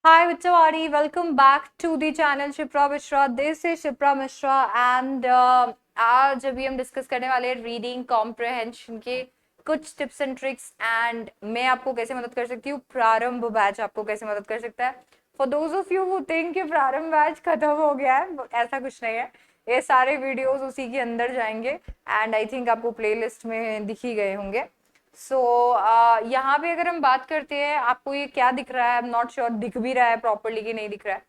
Hi Vichawadi, welcome back to the channel Shipra Mishra. This is Shipra Mishra and आज अभी हम discuss करने वाले हैं रीडिंग कॉम्प्रहेंशन के कुछ टिप्स एंड ट्रिक्स एंड मैं आपको कैसे मदद कर सकती हूँ, प्रारंभ बैच आपको कैसे मदद कर सकता है। For those of you who think कि प्रारंभ बैच खत्म हो गया है, ऐसा कुछ नहीं है। ये सारे वीडियोस उसी के अंदर जाएंगे एंड आई थिंक आपको प्लेलिस्ट में दिख ही गए होंगे। सो यहाँ पे अगर हम बात करते हैं, आपको ये क्या दिख रहा है, आई एम नॉट श्योर दिख भी रहा है प्रॉपरली कि नहीं दिख रहा है,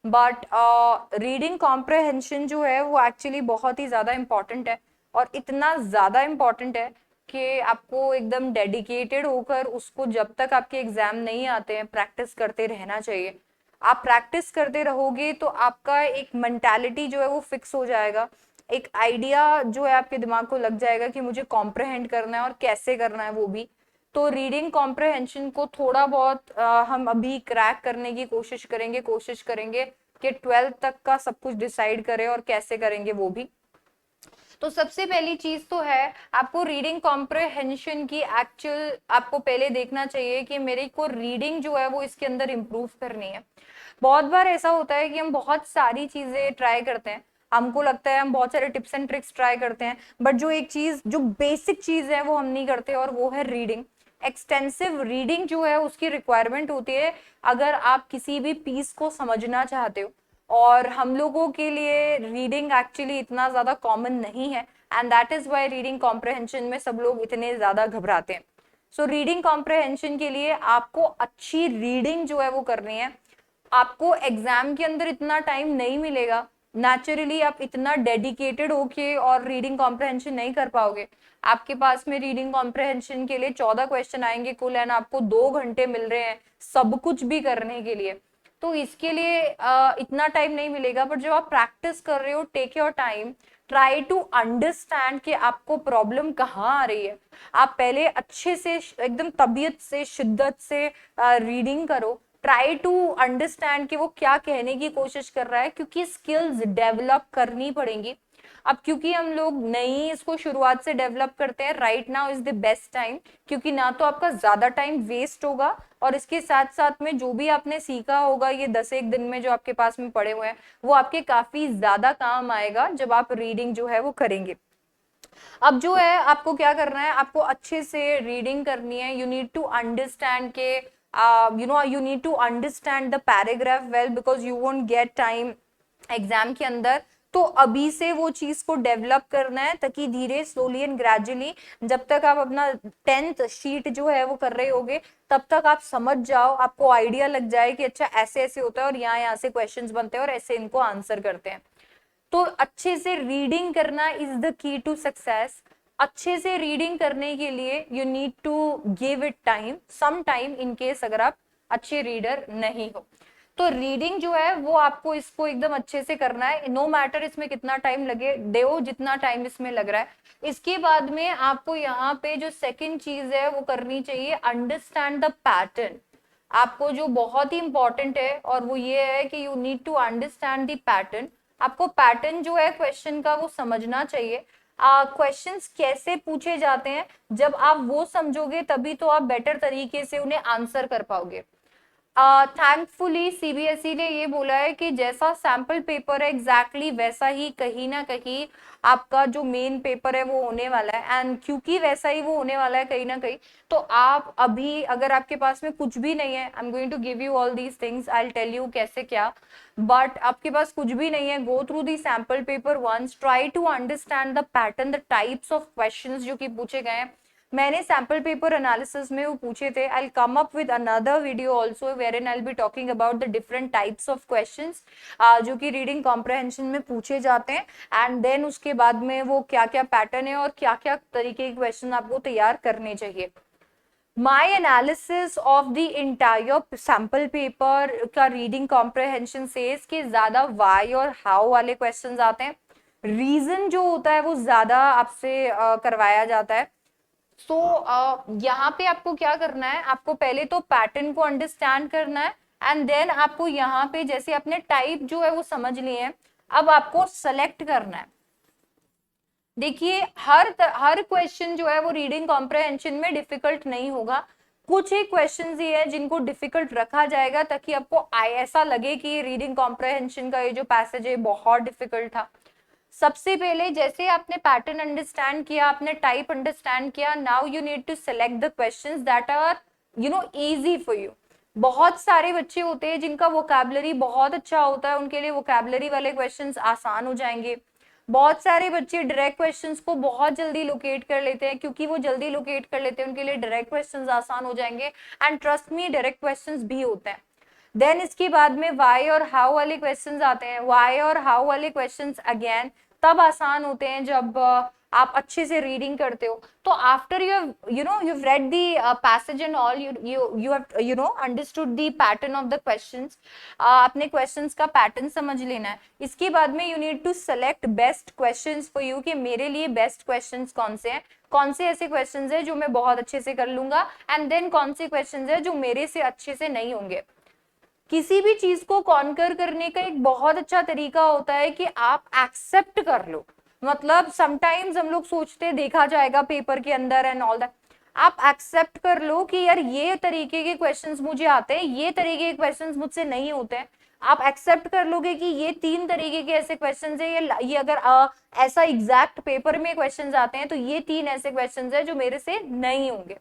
बट रीडिंग कॉम्प्रहेंशन जो है वो एक्चुअली बहुत ही ज्यादा इंपॉर्टेंट है। और इतना ज्यादा इंपॉर्टेंट है कि आपको एकदम डेडिकेटेड होकर उसको जब तक आपके एग्जाम नहीं आते हैं प्रैक्टिस करते रहना चाहिए। आप प्रैक्टिस करते रहोगे तो आपका एक मेंटालिटी जो है वो फिक्स हो जाएगा, एक आइडिया जो है आपके दिमाग को लग जाएगा कि मुझे कॉम्प्रहेंड करना है और कैसे करना है वो भी। तो रीडिंग कॉम्प्रहेंशन को थोड़ा बहुत हम अभी क्रैक करने की कोशिश करेंगे कि 12th तक का सब कुछ डिसाइड करें और कैसे करेंगे वो भी। तो सबसे पहली चीज तो है, आपको रीडिंग कॉम्प्रहेंशन की एक्चुअल आपको पहले देखना चाहिए कि मेरे को रीडिंग जो है वो इसके अंदर इम्प्रूव करनी है। बहुत बार ऐसा होता है कि हम बहुत सारी चीजें ट्राई करते हैं, हमको लगता है हम बहुत सारे टिप्स एंड ट्रिक्स ट्राई करते हैं, बट जो एक चीज जो बेसिक चीज है वो हम नहीं करते और वो है रीडिंग। एक्सटेंसिव रीडिंग जो है उसकी रिक्वायरमेंट होती है अगर आप किसी भी पीस को समझना चाहते हो। और हम लोगों के लिए रीडिंग एक्चुअली इतना ज्यादा कॉमन नहीं है and that is why reading comprehension में सब लोग इतने ज्यादा घबराते हैं। सो रीडिंग कॉम्प्रहेंशन के लिए आपको अच्छी रीडिंग जो है वो करनी है। आपको एग्जाम के अंदर इतना टाइम नहीं मिलेगा, नेचुरली आप इतना डेडिकेटेड होके और रीडिंग कॉम्प्रहेंशन नहीं कर पाओगे। आपके पास में रीडिंग कॉम्प्रहेंशन के लिए 14 क्वेश्चन आएंगे कुल एंड आपको 2 घंटे मिल रहे हैं सब कुछ भी करने के लिए। तो इसके लिए इतना टाइम नहीं मिलेगा, बट जब आप प्रैक्टिस कर रहे हो take your time, try to understand कि आपको प्रॉब्लम कहाँ आ रही है। आप पहले अच्छे से एकदम तबीयत से शिद्दत से रीडिंग करो, ट्राई टू अंडरस्टैंड कि वो क्या कहने की कोशिश कर रहा है, क्योंकि स्किल्स डेवलप करनी पड़ेंगी। अब क्योंकि हम लोग नहीं इसको शुरुआत से डेवलप करते हैं, right now is the best time, क्योंकि ना तो आपका ज्यादा टाइम वेस्ट होगा और इसके साथ साथ में जो भी आपने सीखा होगा ये 10 एक दिन में जो आपके पास में पड़े हुए हैं वो आपके काफी ज्यादा काम आएगा जब आप रीडिंग जो है वो करेंगे। अब जो है आपको क्या करना है, आपको अच्छे से रीडिंग करनी है। यू नीड टू अंडरस्टैंड के you need to understand the paragraph well because you won't get time exam के अंदर। तो अभी से वो चीज को डेवलप करना है ताकि धीरे स्लोली एंड ग्रेजुअली जब तक आप अपना 10th शीट जो है वो कर रहे होगे तब तक आप समझ जाओ, आपको आइडिया लग जाए कि अच्छा ऐसे ऐसे होता है और यहाँ से क्वेश्चंस बनते हैं और ऐसे इनको आंसर करते हैं। तो अच्छे से रीडिंग करना is the key to success. अच्छे से रीडिंग करने के लिए you need to give it time, some time, in case अगर आप अच्छे रीडर नहीं हो। तो रीडिंग जो है वो आपको इसको एकदम अच्छे से करना है, नो मैटर इसमें कितना टाइम लगे, दो जितना टाइम इसमें लग रहा है। इसके बाद में आपको यहाँ पे जो सेकंड चीज है वो करनी चाहिए, अंडरस्टैंड द पैटर्न। आपको जो बहुत ही इंपॉर्टेंट है और वो ये है कि you need to understand the pattern. आपको पैटर्न जो है क्वेश्चन का वो समझना चाहिए। क्वेश्चंस कैसे पूछे जाते हैं जब आप वो समझोगे तभी तो आप बेटर तरीके से उन्हें आंसर कर पाओगे। थैंकफुली सीबीएसई ने ये बोला है कि जैसा सैंपल पेपर है एग्जैक्टली वैसा ही कहीं ना कहीं आपका जो मेन पेपर है वो होने वाला है। एंड क्योंकि वैसा ही वो होने वाला है कहीं ना कहीं, तो आप अभी अगर आपके पास में कुछ भी नहीं है, I am going to give you all these things, I will tell you कैसे क्या, बट आपके पास कुछ भी नहीं है, go through the sample paper once, try to understand the pattern, the types of questions जो कि पूछे गए हैं। मैंने सैंपल पेपर एनालिसिस में वो पूछे थे, I come up with another video also wherein I will be talking about the different types of questions जो कि रीडिंग कॉम्प्रहेंशन में पूछे जाते हैं एंड देन उसके बाद में वो क्या क्या पैटर्न है और क्या क्या तरीके के क्वेश्चन आपको तैयार करने चाहिए। माई analysis of the entire sample paper का रीडिंग कॉम्प्रहेंशन सेज कि ज्यादा वाई और हाउ वाले क्वेश्चंस आते हैं, रीजन जो होता है वो ज्यादा आपसे करवाया जाता है। सो यहाँ पे आपको क्या करना है, आपको पहले तो पैटर्न को अंडरस्टैंड करना है एंड देन आपको यहाँ पे जैसे अपने टाइप जो है वो समझ लिए हैं, अब आपको सेलेक्ट करना है। देखिए हर क्वेश्चन जो है वो रीडिंग कॉम्प्रहेंशन में डिफिकल्ट नहीं होगा, कुछ एक क्वेश्चंस ही है जिनको डिफिकल्ट रखा जाएगा ताकि आपको ऐसा लगे कि रीडिंग कॉम्प्रहेंशन का ये जो पैसेज है बहुत डिफिकल्ट था। सबसे पहले जैसे आपने पैटर्न अंडरस्टैंड किया, आपने टाइप अंडरस्टैंड किया, now you need to select the questions that are easy for you. बहुत सारे बच्चे होते हैं जिनका वोकैबुलरी बहुत अच्छा होता है, उनके लिए वोकैबुलरी वाले क्वेश्चंस आसान हो जाएंगे। बहुत सारे बच्चे डायरेक्ट क्वेश्चंस को बहुत जल्दी लोकेट कर लेते हैं, क्योंकि वो जल्दी लोकेट कर लेते हैं उनके लिए डायरेक्ट क्वेश्चंस आसान हो जाएंगे। And trust me, direct questions भी होते हैं। देन इसके बाद में वाई और हाउ वाले क्वेश्चंस आते हैं। वाई और हाउ वाले क्वेश्चंस अगेन तब आसान होते हैं जब आप अच्छे से रीडिंग करते हो। तो after you've read the passage and all, you have understood the pattern of the questions। अपने क्वेश्चंस का पैटर्न समझ लेना है। इसके बाद में you need to select best questions for you, कि मेरे लिए बेस्ट क्वेश्चंस कौन से हैं, कौन से ऐसे क्वेश्चंस हैं जो मैं बहुत अच्छे से कर लूंगा, एंड देन कौन से क्वेश्चंस हैं जो मेरे से अच्छे से नहीं होंगे। किसी भी चीज को कॉन्कर करने का एक बहुत अच्छा तरीका होता है कि आप एक्सेप्ट कर लो। मतलब समटाइम्स हम लोग सोचते हैं देखा जाएगा पेपर के अंदर एंड ऑल दैट, आप एक्सेप्ट कर लो कि यार ये तरीके के क्वेश्चंस मुझे आते हैं, ये तरीके के क्वेश्चंस मुझसे नहीं होते हैं। आप एक्सेप्ट कर लोगे कि ये 3 तरीके के ऐसे क्वेश्चंस है, ये अगर ऐसा एग्जैक्ट पेपर में क्वेश्चंस आते हैं तो ये 3 ऐसे क्वेश्चंस है जो मेरे से नहीं होंगे।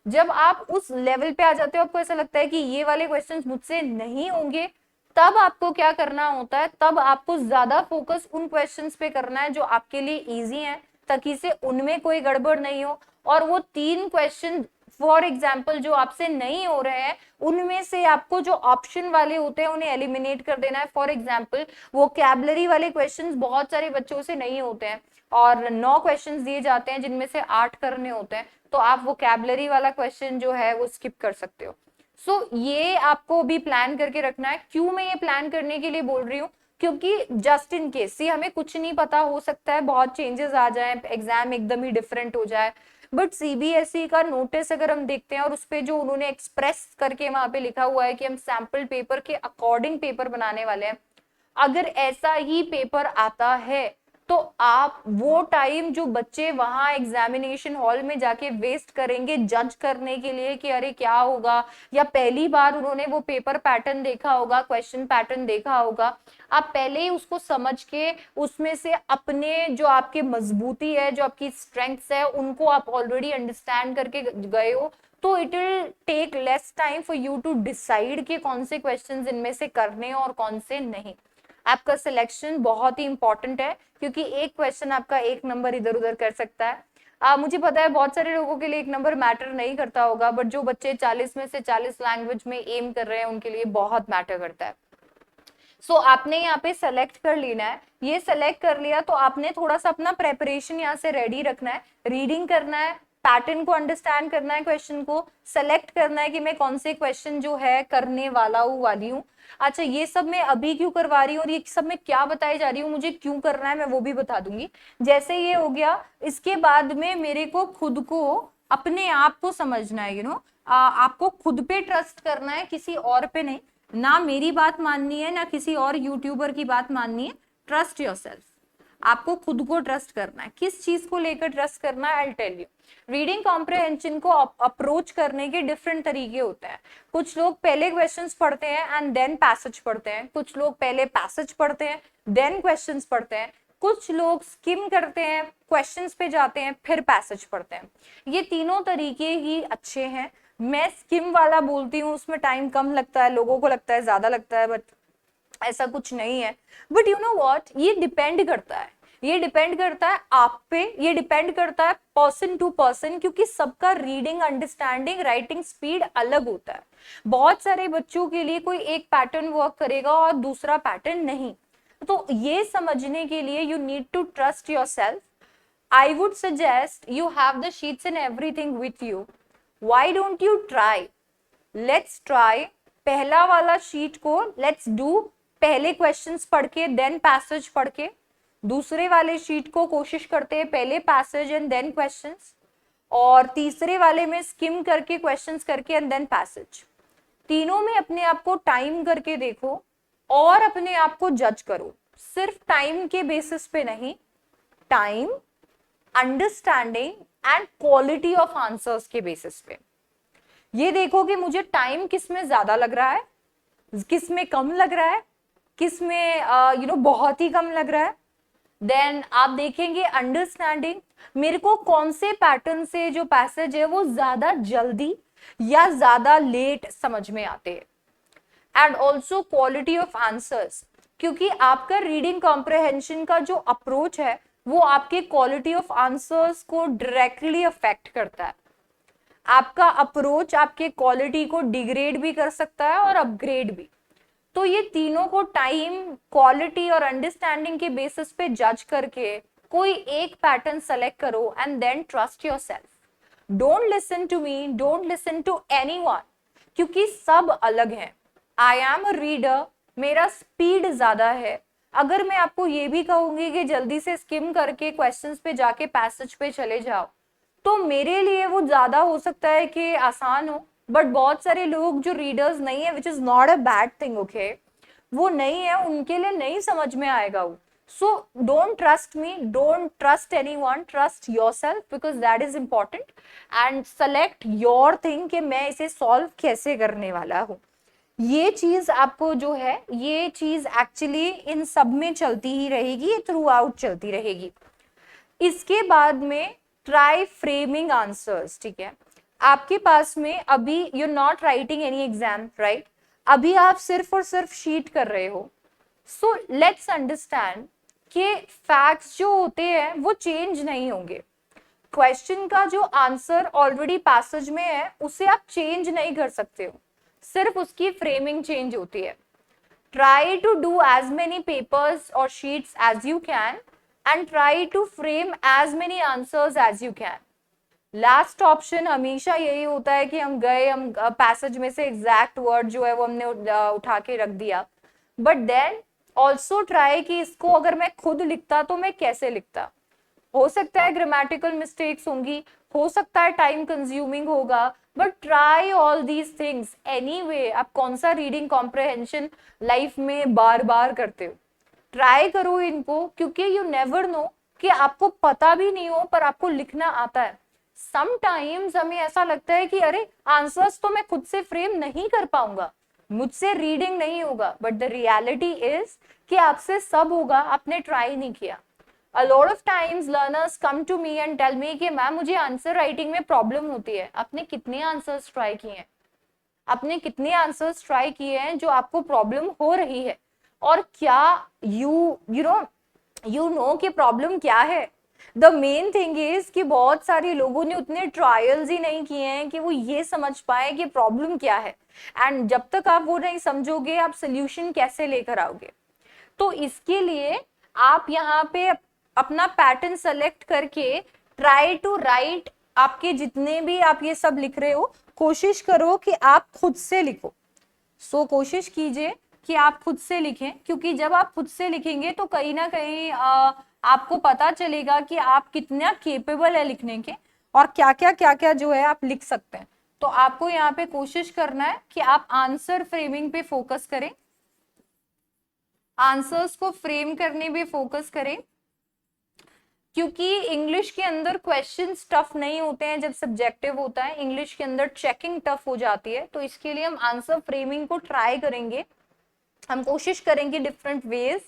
जब आप उस लेवल पे आ जाते हो, आपको ऐसा लगता है कि ये वाले क्वेश्चंस मुझसे नहीं होंगे, तब आपको क्या करना होता है, तब आपको ज्यादा फोकस उन क्वेश्चंस पे करना है जो आपके लिए इजी हैं, ताकि से उनमें कोई गड़बड़ नहीं हो। और वो 3 क्वेश्चन फॉर एग्जाम्पल जो आपसे नहीं हो रहे हैं, उनमें से आपको जो ऑप्शन वाले होते हैं उन्हें एलिमिनेट कर देना है। फॉर एग्जाम्पल वोकैबुलरी वाले क्वेश्चंस बहुत सारे बच्चों से नहीं होते हैं, और 9 क्वेश्चंस दिए जाते हैं जिनमें से 8 करने होते हैं, तो आप वोकैबुलरी वाला क्वेश्चन जो है वो स्किप कर सकते हो। सो ये आपको भी प्लान करके रखना है। क्यों मैं ये प्लान करने के लिए बोल रही हूँ, क्योंकि जस्ट इन केस हमें कुछ नहीं पता, हो सकता है बहुत चेंजेस आ जाए, एग्जाम एकदम ही डिफरेंट हो जाए। बट सीबीएसई का नोटिस अगर हम देखते हैं और उस पे जो उन्होंने एक्सप्रेस करके वहां पे लिखा हुआ है कि हम सैंपल पेपर के अकॉर्डिंग पेपर बनाने वाले हैं, अगर ऐसा ही पेपर आता है तो आप वो टाइम जो बच्चे वहां एग्जामिनेशन हॉल में जाके वेस्ट करेंगे जज करने के लिए कि अरे क्या होगा, या पहली बार उन्होंने वो पेपर पैटर्न देखा होगा, क्वेश्चन पैटर्न देखा होगा, आप पहले ही उसको समझ के उसमें से अपने जो आपकी मजबूती है, जो आपकी स्ट्रेंथ्स है, उनको आप ऑलरेडी अंडरस्टैंड करके गए हो, तो it will take less time for you to decide कि कौन से क्वेश्चंस इनमें से करने और कौन से नहीं। आपका सिलेक्शन बहुत ही इंपॉर्टेंट है, क्योंकि एक क्वेश्चन आपका 1 नंबर इधर उधर कर सकता है। मुझे पता है बहुत सारे लोगों के लिए 1 नंबर मैटर नहीं करता होगा, बट जो बच्चे 40 में से 40 लैंग्वेज में एम कर रहे हैं उनके लिए बहुत मैटर करता है। सो आपने यहाँ पे सेलेक्ट कर लेना है। ये सेलेक्ट कर लिया तो आपने थोड़ा सा अपना प्रेपरेशन यहाँ से रेडी रखना है, रीडिंग करना है, पैटर्न को अंडरस्टैंड करना है, क्वेश्चन को सेलेक्ट करना है कि मैं कौन से क्वेश्चन जो है करने वाली हूँ। अच्छा, ये सब मैं अभी क्यों करवा रही हूँ और ये सब मैं क्या बताई जा रही हूँ, मुझे क्यों करना है, मैं वो भी बता दूंगी। जैसे ये हो गया, इसके बाद में मेरे को खुद को अपने आप को समझना है, आपको खुद पे ट्रस्ट करना है, किसी और पे नहीं। ना मेरी बात माननी है, ना किसी और यूट्यूबर की बात माननी है। ट्रस्ट योरसेल्फ, आपको खुद को ट्रस्ट करना है। किस चीज को लेकर ट्रस्ट करना है, I tell you. Reading comprehension को अप्रोच करने के डिफरेंट तरीके होते हैं। कुछ लोग पहले क्वेश्चंस पढ़ते हैं एंड देन पैसेज पढ़ते हैं, कुछ लोग पहले पैसेज पढ़ते हैं देन क्वेश्चंस पढ़ते हैं, कुछ लोग स्किम करते हैं, क्वेश्चंस पे जाते हैं फिर पैसेज पढ़ते हैं। ये तीनों तरीके ही अच्छे हैं। मैं स्किम वाला बोलती हूँ, उसमें टाइम कम लगता है, लोगों को लगता है ज्यादा लगता है, बट ऐसा कुछ नहीं है। बट यू नो व्हाट, ये डिपेंड करता है, ये डिपेंड करता है आप पे, ये डिपेंड करता है पर्सन टू पर्सन, क्योंकि सबका रीडिंग, अंडरस्टैंडिंग, राइटिंग स्पीड अलग होता है। बहुत सारे बच्चों के लिए कोई एक पैटर्न वर्क करेगा और दूसरा पैटर्न नहीं। तो ये समझने के लिए you need to trust yourself. I would suggest you have the sheets and everything with you. Why don't you try? Let's try. पहला वाला शीट को let's do पहले क्वेश्चंस पढ़ के देन पैसेज पढ़ के, दूसरे वाले शीट को कोशिश करते हैं पहले पैसेज एंड देन क्वेश्चंस, और तीसरे वाले में स्किम करके क्वेश्चंस करके एंड देन पैसेज। तीनों में अपने आप को टाइम करके देखो और अपने आप को जज करो, सिर्फ टाइम के बेसिस पे नहीं, time, understanding and quality of answers के बेसिस पे। ये देखो कि मुझे टाइम किस में ज्यादा लग रहा है, किस में कम लग रहा है, किस में बहुत ही कम लग रहा है। देन आप देखेंगे अंडरस्टैंडिंग, मेरे को कौन से पैटर्न से जो पैसेज है वो ज्यादा जल्दी या ज्यादा लेट समझ में आते हैं। And also quality of answers, क्योंकि आपका रीडिंग कॉम्प्रहेंशन का जो अप्रोच है वो आपके क्वालिटी ऑफ आंसर्स को डायरेक्टली अफेक्ट करता है। आपका अप्रोच आपके क्वालिटी को डिग्रेड भी कर सकता है और अपग्रेड भी। तो ये तीनों को टाइम, क्वालिटी और अंडरस्टैंडिंग के बेसिस पे जज करके कोई एक पैटर्न सेलेक्ट करो and then trust yourself. Don't listen to me, don't listen to anyone, क्योंकि सब अलग हैं। आई एम अ रीडर, मेरा स्पीड ज्यादा है। अगर मैं आपको ये भी कहूंगी कि जल्दी से स्किम करके क्वेश्चंस पे जाके पैसेज पे चले जाओ, तो मेरे लिए वो ज्यादा हो सकता है कि आसान हो, बट बहुत सारे लोग जो रीडर्स नहीं है, which is not a bad thing, okay, वो नहीं है, उनके लिए नहीं समझ में आएगा वो। So don't trust me, don't trust anyone, trust yourself, because that is important. And select your thing कि मैं इसे सॉल्व कैसे करने वाला हूँ। ये चीज आपको जो है, ये चीज एक्चुअली इन सब में चलती ही रहेगी, थ्रू आउट चलती रहेगी। इसके बाद में ट्राई फ्रेमिंग आंसर्स, ठीक है। आपके पास में अभी you not writing any exam, right, अभी आप सिर्फ और सिर्फ शीट कर रहे हो। सो लेट्स अंडरस्टैंड कि फैक्ट्स जो होते हैं वो चेंज नहीं होंगे। क्वेश्चन का जो आंसर ऑलरेडी पैसेज में है उसे आप चेंज नहीं कर सकते हो, सिर्फ उसकी फ्रेमिंग चेंज होती है। Try to do as many papers और sheets as you can and try to frame as many answers as you can. Last option हमेशा यही होता है कि हम गए, हम पैसेज में से एग्जैक्ट वर्ड जो है वो हमने उठा के रख दिया, बट देन ऑल्सो ट्राई कि इसको अगर मैं खुद लिखता तो मैं कैसे लिखता। हो सकता है ग्रामेटिकल मिस्टेक्स होंगी, हो सकता है टाइम कंज्यूमिंग होगा, but try all these things anyway. आप कौन सा रीडिंग कॉम्प्रहेंशन लाइफ में बार बार करते हो, ट्राई करो इनको, क्योंकि यू नेवर नो कि आपको पता भी नहीं हो पर आपको लिखना आता है। समटाइम्स हमें ऐसा लगता है कि अरे आंसर्स तो मैं खुद से फ्रेम नहीं कर पाऊंगा, मुझसे रीडिंग नहीं होगा, बट द रियलिटी इज कि आपसे सब होगा, आपने ट्राई नहीं किया। A lot of times learners come to me and tell me कि मैम मुझे आंसर राइटिंग में प्रॉब्लम होती है। आपने कितने आंसर्स ट्राई किए हैं, आपने कितने आंसर्स ट्राई किए हैं जो आपको प्रॉब्लम हो रही है, और क्या यू नो कि प्रॉब्लम क्या है। द मेन थिंग इज कि बहुत सारे लोगों ने उतने ट्रायल्स ही नहीं किए हैं कि वो ये समझ पाए कि प्रॉब्लम क्या है, एंड जब तक आप वो नहीं समझोगे आप सोल्यूशन कैसे लेकर आओगे। तो इसके लिए आप यहाँ पे अपना पैटर्न सेलेक्ट करके ट्राई टू राइट, आपके जितने भी आप ये सब लिख रहे हो कोशिश करो कि आप खुद से लिखो। सो कोशिश कीजिए कि आप खुद से लिखें, क्योंकि जब आप खुद से लिखेंगे तो कहीं ना कहीं आपको पता चलेगा कि आप कितना केपेबल है लिखने के, और क्या क्या जो है आप लिख सकते हैं। तो आपको यहाँ पे कोशिश करना है कि आप आंसर फ्रेमिंग पे फोकस करें, आंसर्स को फ्रेम करने पे फोकस करें, क्योंकि इंग्लिश के अंदर क्वेश्चंस टफ नहीं होते हैं जब सब्जेक्टिव होता है, इंग्लिश के अंदर चेकिंग टफ हो जाती है। तो इसके लिए हम आंसर फ्रेमिंग को ट्राई करेंगे, हम कोशिश करेंगे डिफरेंट वेज,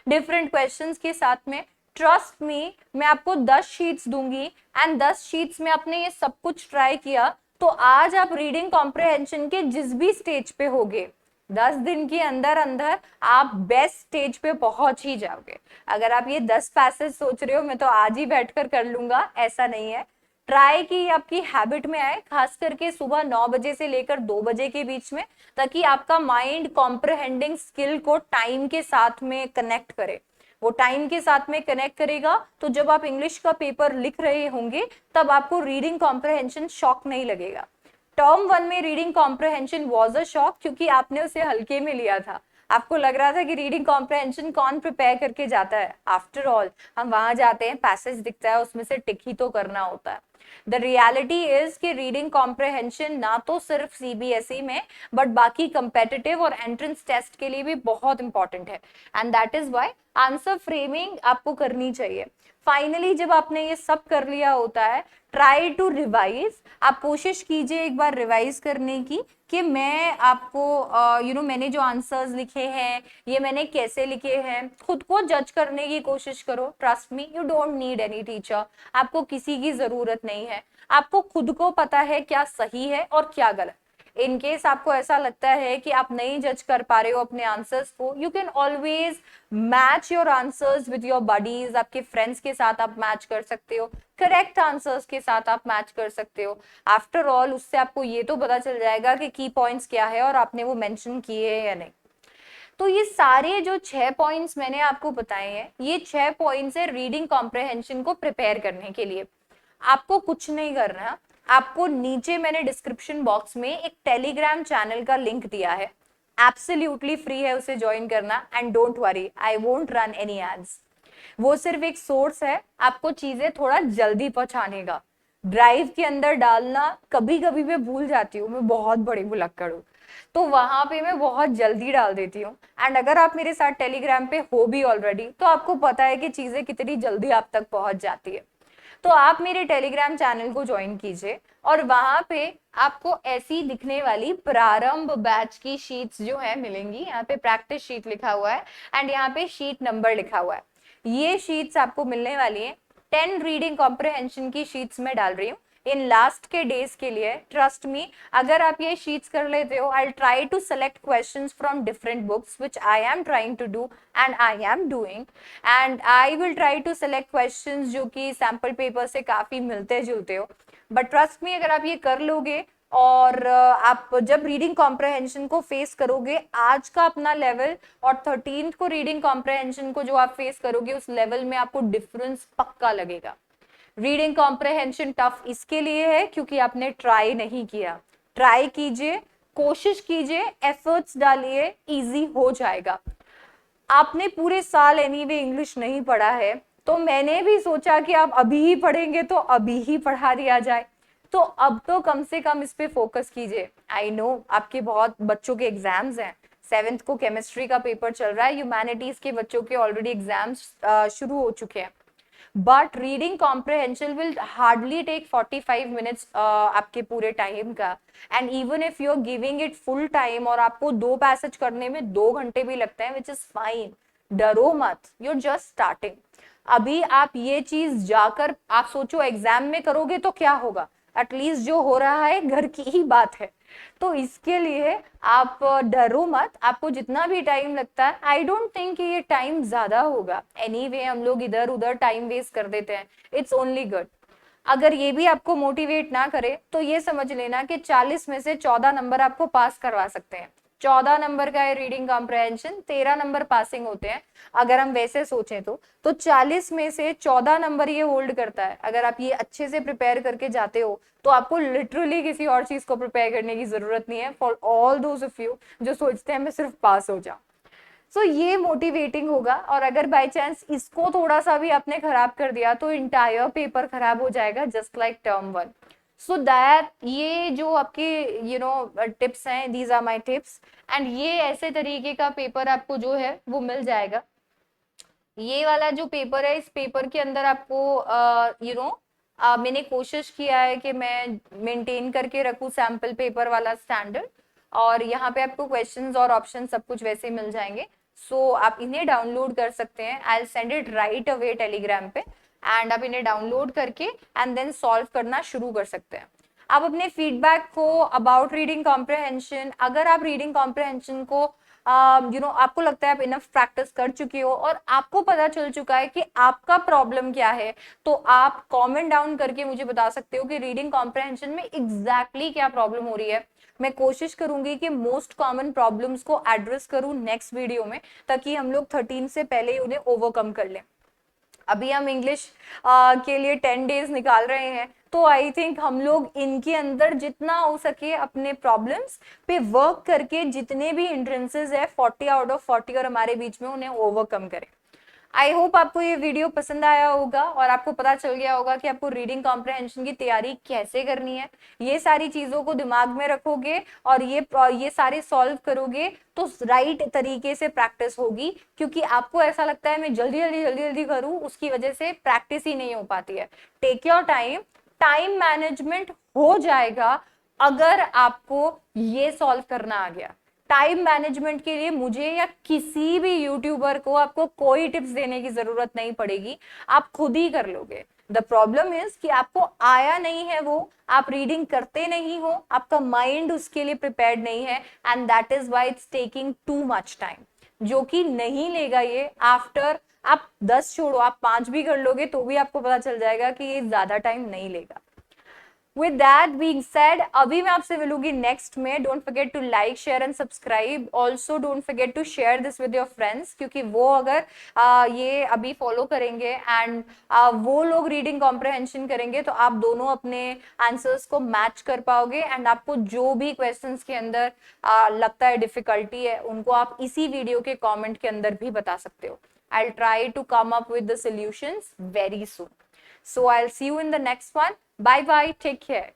डिफरेंट क्वेश्चंस के साथ में। ट्रस्ट मी, मैं आपको 10 शीट्स दूंगी एंड 10 शीट्स में आपने ये सब कुछ ट्राई किया तो आज आप रीडिंग कॉम्प्रहेंशन के जिस भी स्टेज पे होगे 10 दिन के अंदर अंदर आप बेस्ट स्टेज पे पहुंच ही जाओगे। अगर आप ये 10 पैसेज सोच रहे हो मैं तो आज ही बैठकर कर लूंगा, ऐसा नहीं है। ट्राई की आपकी हैबिट में आए, खास करके सुबह 9 बजे से लेकर 2 बजे के बीच में, ताकि आपका माइंड कॉम्प्रहेंडिंग स्किल को टाइम के साथ में कनेक्ट करे। वो टाइम के साथ में कनेक्ट करेगा तो जब आप इंग्लिश का पेपर लिख रहे होंगे तब आपको रीडिंग कॉम्प्रहेंशन शॉक नहीं लगेगा। टर्म 1 में reading comprehension was a shock, क्योंकि आपने उसे हल्के में लिया था। आपको लग रहा था कि रीडिंग कॉम्प्रहेंशन कौन प्रिपेयर करके जाता है, आफ्टर ऑल हम वहां जाते हैं, पैसेज दिखता है, उसमें से टिक ही तो करना होता है। द रियलिटी इज कि रीडिंग कॉम्प्रहेंशन ना तो सिर्फ सीबीएसई में बट बाकी कंपेटिटिव और एंट्रेंस टेस्ट के लिए भी बहुत इंपॉर्टेंट है, and that is why answer framing आपको करनी चाहिए। फाइनली जब आपने ये सब कर लिया होता है, ट्राई टू रिवाइज, आप कोशिश कीजिए एक बार रिवाइज करने की कि मैं आपको मैंने जो आंसर्स लिखे हैं ये मैंने कैसे लिखे हैं, खुद को जज करने की कोशिश करो। Trust me, you don't need any teacher, आपको किसी की जरूरत नहीं है, आपको खुद को पता है क्या सही है और क्या गलत। इन केस आपको ऐसा लगता है कि आप नहीं जज कर पा रहे हो अपने आंसर्स को, you can always match your answers with your buddies, आपके फ्रेंड्स के साथ आप मैच कर सकते हो, करेक्ट आंसर्स के साथ आप मैच कर सकते हो। आफ्टर ऑल उससे आपको ये तो पता चल जाएगा कि की पॉइंट्स क्या है और आपने वो मेंशन किए हैं या नहीं। तो ये सारे जो 6 पॉइंट्स मैंने आपको बताए हैं, ये 6 पॉइंट्स है रीडिंग कॉम्प्रिहेंशन को प्रिपेयर करने के लिए। आपको कुछ नहीं करना, आपको नीचे मैंने डिस्क्रिप्शन बॉक्स में एक टेलीग्राम चैनल का लिंक दिया है, एब्सोल्युटली फ्री है उसे ज्वाइन करना। And don't worry, I won't run any ads, वो सिर्फ एक सोर्स है आपको चीजें थोड़ा जल्दी पहुंचाने का। ड्राइव के अंदर डालना कभी कभी मैं भूल जाती हूँ, मैं बहुत बड़ी भुलक्कड़ हूँ, तो वहां पे मैं बहुत जल्दी डाल देती हूँ। एंड अगर आप मेरे साथ टेलीग्राम पे हो भी ऑलरेडी, तो आपको पता है कि चीजें कितनी जल्दी आप तक पहुंच जाती है। तो आप मेरे टेलीग्राम चैनल को ज्वाइन कीजिए और वहां पे आपको ऐसी दिखने वाली प्रारंभ बैच की शीट्स जो है मिलेंगी। यहाँ पे प्रैक्टिस शीट लिखा हुआ है एंड यहाँ पे शीट नंबर लिखा हुआ है। ये शीट्स आपको मिलने वाली है। 10 रीडिंग कॉम्प्रिहेंशन की शीट्स में डाल रही हूँ इन लास्ट के डेज के लिए। ट्रस्ट मी, अगर आप ये शीट्स कर लेते हो, I try to select questions from different books which I am trying to do and I am doing, and I will try to select questions जो कि सैम्पल पेपर से काफी मिलते जुलते हो। बट ट्रस्ट मी, अगर आप ये कर लोगे और आप जब रीडिंग कॉम्प्रिहेंशन को फेस करोगे, आज का अपना लेवल और 13th को रीडिंग कॉम्प्रिहेंशन को जो आप फेस करोगे, उस लेवल में आपको डिफरेंस पक्का लगेगा। रीडिंग कॉम्प्रिहेंशन टफ इसके लिए है क्योंकि आपने ट्राई नहीं किया। ट्राई कीजिए, कोशिश कीजिए, एफर्ट्स डालिए, इजी हो जाएगा। आपने पूरे साल एनीवे इंग्लिश नहीं पढ़ा है, तो मैंने भी सोचा कि आप अभी ही पढ़ेंगे तो अभी ही पढ़ा दिया जाए। तो अब तो कम से कम इस पे फोकस कीजिए। आई नो आपके बहुत बच्चों के एग्जाम्स हैं, 7th को केमिस्ट्री का पेपर चल रहा है, ह्यूमैनिटीज के बच्चों के ऑलरेडी एग्जाम्स शुरू हो चुके हैं। But reading comprehension will hardly take 45 minutes आपके पूरे टाइम का। And even if you are giving it full time और आपको 2 पैसेज करने में 2 घंटे भी लगते हैं, विच इज फाइन, डरो मत, यू आर जस्ट स्टार्टिंग। अभी आप ये चीज जाकर आप सोचो एग्जाम में करोगे तो क्या होगा, एटलीस्ट जो हो रहा है घर की ही बात है। तो इसके लिए आप डरो मत, आपको जितना भी टाइम लगता है, आई डोंट थिंक कि ये टाइम ज्यादा होगा। एनीवे हम लोग इधर उधर टाइम वेस्ट कर देते हैं, इट्स ओनली गुड। अगर ये भी आपको मोटिवेट ना करे तो ये समझ लेना कि 40 में से 14 नंबर आपको पास करवा सकते हैं। 14 नंबर का है रीडिंग कॉम्प्रिहेंशन, 13 नंबर पासिंग होते हैं। अगर हम वैसे सोचें तो 40 में से 14 नंबर ये होल्ड करता है। अगर आप ये अच्छे से प्रिपेयर करके जाते हो तो आपको लिटरली किसी और चीज को प्रिपेयर करने की जरूरत नहीं है, for all those of you जो सोचते हैं मैं सिर्फ पास हो जाऊं। सो ये मोटिवेटिंग होगा। और अगर बाय चांस इसको थोड़ा सा भी आपने खराब कर दिया तो इंटायर पेपर खराब हो जाएगा, just like term 1। So that ये जो आपके टिप्स हैं, these are my tips, and ये ऐसे तरीके का पेपर आपको जो है वो मिल जाएगा। ये वाला जो पेपर है, इस पेपर के अंदर आपको मैंने कोशिश किया है कि मैं मेंटेन करके रखूं सैंपल पेपर वाला स्टैंडर्ड, और यहाँ पे आपको क्वेश्चंस और ऑप्शन सब कुछ वैसे मिल जाएंगे। सो आप इन्हें डाउनलोड कर सकते हैं, I will send it right away Telegram पे, एंड आप इन्हें डाउनलोड करके एंड देन सॉल्व करना शुरू कर सकते हैं। आप अपने फीडबैक को अबाउट रीडिंग कॉम्प्रिहेंशन, अगर आप रीडिंग कॉम्प्रिहेंशन को आपको लगता है आप इनफ प्रैक्टिस कर चुके हो और आपको पता चल चुका है कि आपका प्रॉब्लम क्या है, तो आप कमेंट डाउन करके मुझे बता सकते हो कि रीडिंग कॉम्प्रिहेंशन में एग्जैक्टली क्या प्रॉब्लम हो रही है। मैं कोशिश करूंगी कि मोस्ट कॉमन प्रॉब्लम्स को एड्रेस करूं नेक्स्ट वीडियो में, ताकि हम लोग 13 से पहले ही उन्हें ओवरकम कर लें। अभी हम इंग्लिश के लिए 10 डेज निकाल रहे हैं, तो आई थिंक हम लोग इनके अंदर जितना हो सके अपने प्रॉब्लम्स पे वर्क करके जितने भी हिंड्रेंसेस है 40 आउट ऑफ 40 और हमारे बीच में उन्हें ओवरकम करें। आई होप आपको ये वीडियो पसंद आया होगा और आपको पता चल गया होगा कि आपको रीडिंग कॉम्प्रहेंशन की तैयारी कैसे करनी है। ये सारी चीजों को दिमाग में रखोगे और ये सारे सॉल्व करोगे तो राइट तरीके से प्रैक्टिस होगी, क्योंकि आपको ऐसा लगता है मैं जल्दी जल्दी जल्दी जल्दी करूं, उसकी वजह से प्रैक्टिस ही नहीं हो पाती है। Take your time, time management हो जाएगा अगर आपको ये सॉल्व करना आ गया। टाइम मैनेजमेंट के लिए मुझे या किसी भी यूट्यूबर को आपको कोई टिप्स देने की जरूरत नहीं पड़ेगी, आप खुद ही कर लोगे। द प्रॉब्लम इज कि आपको आया नहीं है वो, आप रीडिंग करते नहीं हो, आपका माइंड उसके लिए प्रिपेयर्ड नहीं है, and that is why it's taking too much time, जो कि नहीं लेगा ये। आफ्टर आप 10 छोड़ो, आप 5 भी कर लोगे तो भी आपको पता चल जाएगा कि ये ज्यादा टाइम नहीं लेगा। With that being said, अभी मैं आपसे मिलूंगी नेक्स्ट में। Don't forget to like, share and subscribe. Also don't forget to share this with your friends, क्योंकि वो अगर ये अभी फॉलो करेंगे एंड वो लोग रीडिंग कॉम्प्रहेंशन करेंगे तो आप दोनों अपने आंसर्स को मैच कर पाओगे, एंड आपको जो भी क्वेश्चंस के अंदर लगता है डिफिकल्टी है उनको आप इसी वीडियो के कॉमेंट के अंदर भी बता सकते हो। I'll try to come up with the solutions very soon. So I'll see you in the next one. Bye bye. Take care.